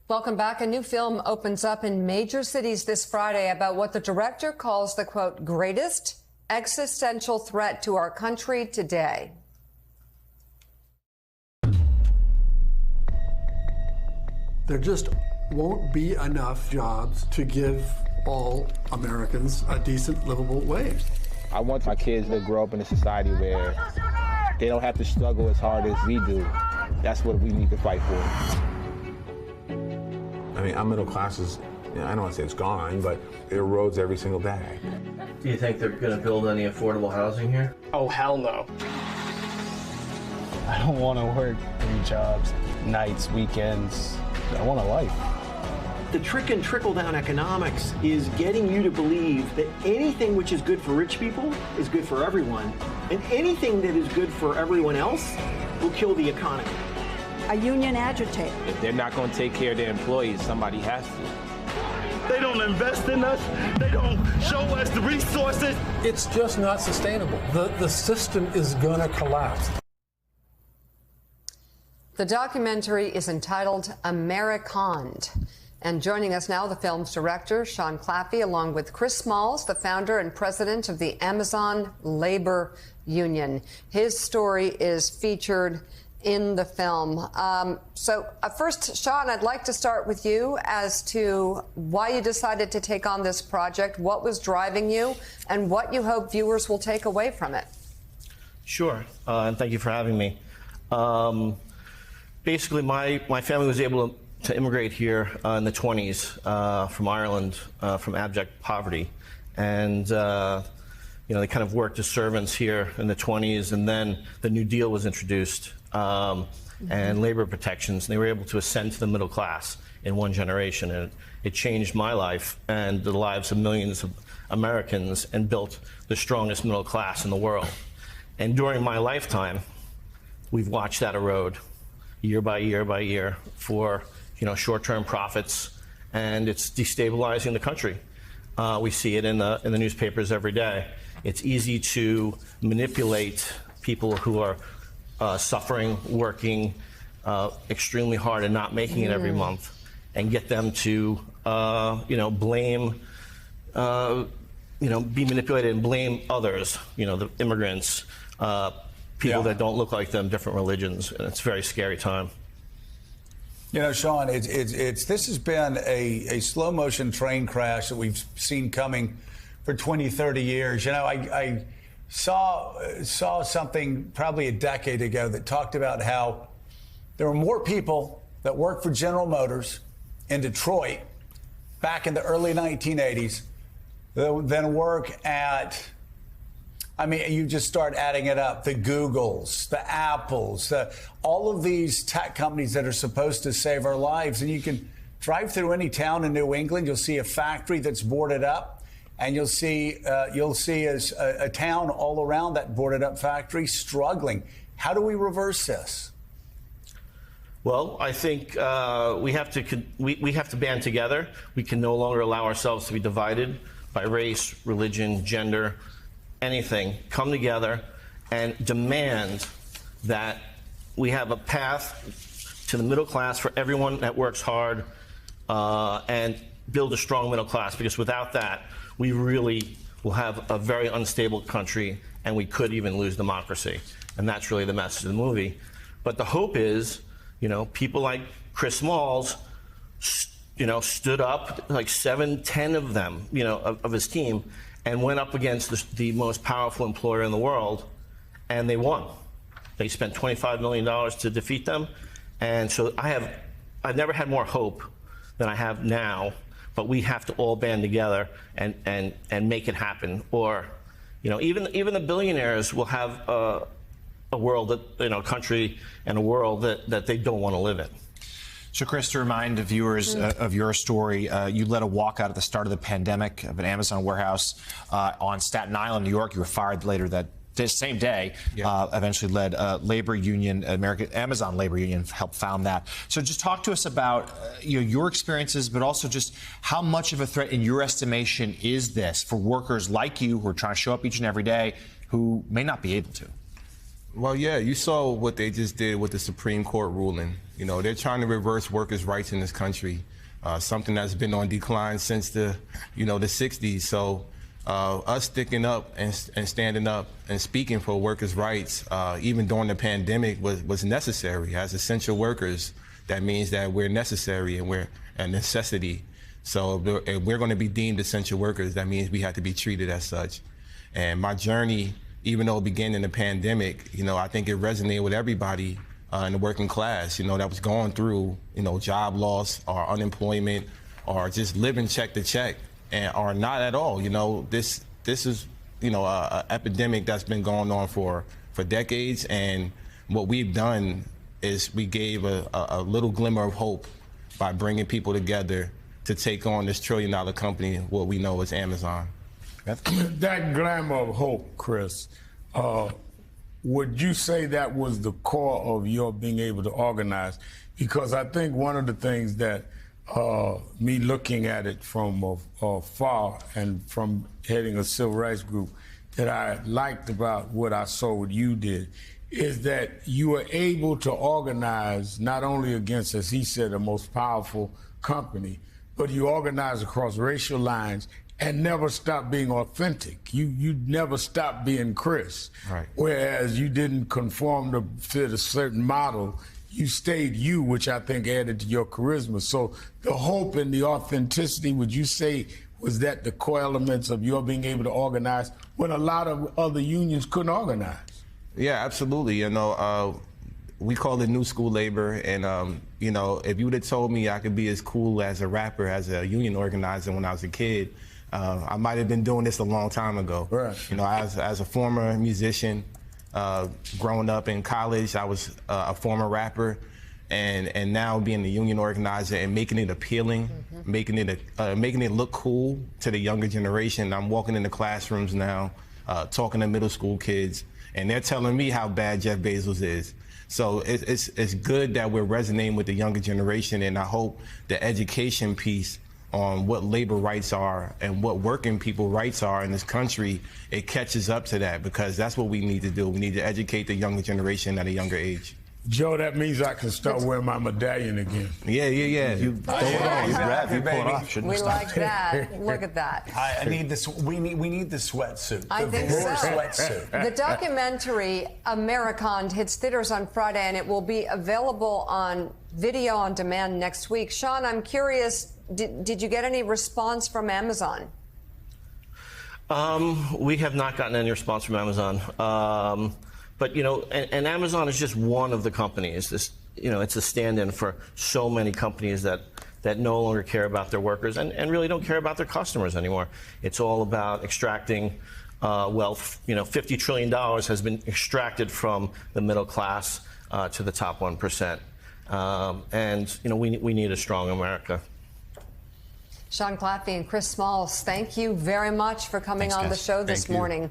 Welcome back. A new film opens up in major cities this Friday about what the director calls the, quote, greatest existential threat to our country today. There just won't be enough jobs to give all Americans a decent, livable wage. I want my kids to grow up in a society where they don't have to struggle as hard as we do. That's what we need to fight for. I mean, our middle class is, I don't want to say it's gone, but it erodes every single day. Do you think they're going to build any affordable housing here? Oh, hell no. I don't want to work 3 jobs, nights, weekends. I want a life. The trick in trickle-down economics is getting you to believe that anything which is good for rich people is good for everyone, and anything that is good for everyone else will kill the economy. A union agitator. If they're not going to take care of their employees, somebody has to. They don't invest in us. They don't show us the resources. It's just not sustainable. The system is going to collapse. The documentary is entitled Americand. And joining us now, the film's director, Sean Claffey, along with Chris Smalls, the founder and president of the Amazon Labor Union. His story is featured in the film. First, Sean, I'd like to start with you as to why you decided to take on this project, what was driving you, and what you hope viewers will take away from it. Sure, and thank you for having me. Basically, my family was able to immigrate here in the 20s from Ireland, from abject poverty. And they kind of worked as servants here in the 20s, and then the New Deal was introduced, and labor protections, and they were able to ascend to the middle class in one generation. And it changed my life and the lives of millions of Americans and built the strongest middle class in the world. And during my lifetime, we've watched that erode year by year by year for short-term profits, and it's destabilizing the country. We see it in the newspapers every day. It's easy to manipulate people who are suffering, working extremely hard and not making it every month, and get them to blame, be manipulated and blame others, the immigrants, people that don't look like them, different religions, and it's a very scary time. Sean, this has been a slow motion train crash that we've seen coming for 20, 30 years. I saw something probably a decade ago that talked about how there were more people that worked for General Motors in Detroit back in the early 1980s than work at, you just start adding it up, the Googles, the Apples, all of these tech companies that are supposed to save our lives. And you can drive through any town in New England, you'll see a factory that's boarded up, and you'll see a town all around that boarded up factory struggling. How do we reverse this? Well, I think we have to band together. We can no longer allow ourselves to be divided by race, religion, gender, anything. Come together and demand that we have a path to the middle class for everyone that works hard, and build a strong middle class, because without that, we really will have a very unstable country, and we could even lose democracy. And that's really the message of the movie. But the hope is, people like Chris Smalls, stood up, like 7, 10 of them, of his team, and went up against the most powerful employer in the world, and they won. They spent $25 million to defeat them. And so I've never had more hope than I have now, but we have to all band together and make it happen. Or, even the billionaires will have a world that, a country and a world that they don't want to live in. So, Chris, to remind the viewers of your story, you led a walkout at the start of the pandemic of an Amazon warehouse on Staten Island, New York. You were fired later that same day. Eventually led labor union, Amazon Labor Union, helped found that. So just talk to us about your experiences, but also just how much of a threat, in your estimation, is this for workers like you who are trying to show up each and every day who may not be able to? Well, yeah, you saw what they just did with the Supreme Court ruling. You know, they're trying to reverse workers' rights in this country, something that's been on decline since the 60s. So us sticking up and standing up and speaking for workers' rights, even during the pandemic, was necessary. As essential workers, that means that we're necessary and we're a necessity. So if we're going to be deemed essential workers, that means we have to be treated as such. And my journey, even though it began in the pandemic, I think it resonated with everybody in the working class, that was going through, job loss or unemployment or just living check to check, and or not at all. This is, an epidemic that's been going on for decades, and what we've done is we gave a little glimmer of hope by bringing people together to take on this trillion-dollar company, what we know as Amazon. That glimmer of hope, Chris, would you say that was the core of your being able to organize? Because I think one of the things that me looking at it from afar and from heading a civil rights group that I liked about what I saw what you did is that you were able to organize not only against, as he said, the most powerful company, but you organized across racial lines and never stopped being authentic. You never stopped being Chris. Right. Whereas you didn't conform to fit a certain model. You stayed you, which I think added to your charisma. So the hope and the authenticity, would you say, was that the core elements of your being able to organize when a lot of other unions couldn't organize? Yeah, absolutely. We call it new school labor. And, if you would have told me I could be as cool as a rapper, as a union organizer when I was a kid, I might have been doing this a long time ago. Right. As a former musician, growing up in college, I was a former rapper, and now being a union organizer and making it appealing, making it look cool to the younger generation. I'm walking into classrooms now, talking to middle school kids, and they're telling me how bad Jeff Bezos is. So it's good that we're resonating with the younger generation, and I hope the education piece on what labor rights are and what working people rights are in this country, it catches up to that, because that's what we need to do. We need to educate the younger generation at a younger age. Joe, that means I can start wearing my medallion again. Yeah. You pull it off, shouldn't we you? like that. Look at that. I need this. We need the sweatsuit. I think so. Sweatsuit. The documentary Americon hits theaters on Friday, and it will be available on video on demand next week. Sean, I'm curious, did you get any response from Amazon? We have not gotten any response from Amazon. But, and Amazon is just one of the companies. It's a stand-in for so many companies that no longer care about their workers and really don't care about their customers anymore. It's all about extracting wealth. $50 trillion has been extracted from the middle class to the top 1%. And we need a strong America. Sean Claffey and Chris Smalls, thank you very much for coming on the show this morning.